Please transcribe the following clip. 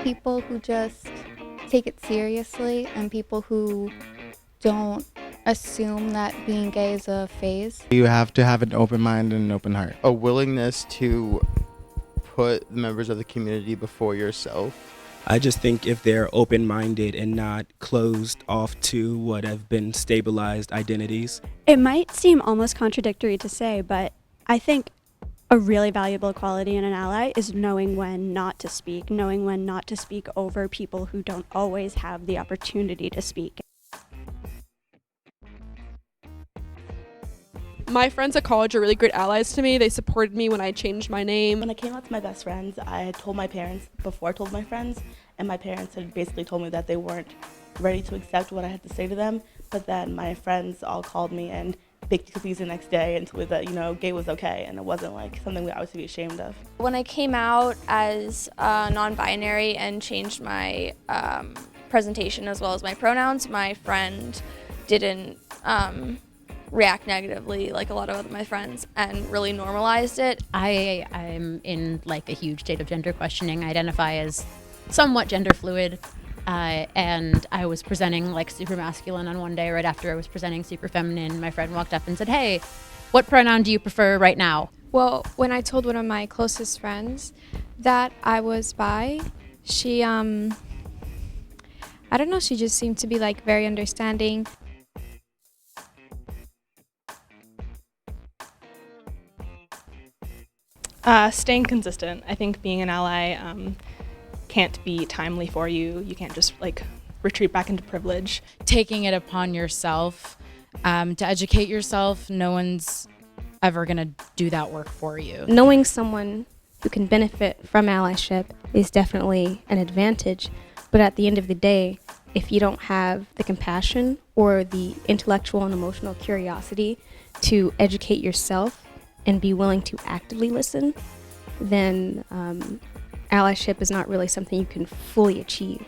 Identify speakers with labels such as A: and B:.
A: people who just take it seriously and people who don't assume that being gay is a phase.
B: You have to have an open mind and an open heart. A willingness to put the members of the community before yourself.
C: I just think if they're open-minded and not closed off to what have been stabilized identities.
D: It might seem almost contradictory to say, but I think a really valuable quality in an ally is knowing when not to speak, knowing when not to speak over people who don't always have the opportunity to speak.
E: My friends at college are really great allies to me. They supported me when I changed my name.
F: When I came out to my best friends, I had told my parents before I told my friends, and my parents had basically told me that they weren't ready to accept what I had to say to them. But then my friends all called me and baked cookies the next day and told me that, gay was okay, and it wasn't like something that I was to be ashamed of.
G: When I came out as non-binary and changed my presentation as well as my pronouns, my friend didn't react negatively like a lot of my friends and really normalized it.
H: I'm in like a huge state of gender questioning. I identify as somewhat gender fluid, and I was presenting like super masculine on one day. Right after I was presenting super feminine, my friend walked up and said, "Hey, what pronoun do you prefer right now?"
I: Well, when I told one of my closest friends that I was bi, she I don't know, she just seemed to be like very understanding.
J: Staying consistent. I think being an ally can't be timely for you. You can't just retreat back into privilege.
K: Taking it upon yourself to educate yourself. No one's ever gonna do that work for you.
L: Knowing someone who can benefit from allyship is definitely an advantage, but at the end of the day, if you don't have the compassion or the intellectual and emotional curiosity to educate yourself and be willing to actively listen, then allyship is not really something you can fully achieve.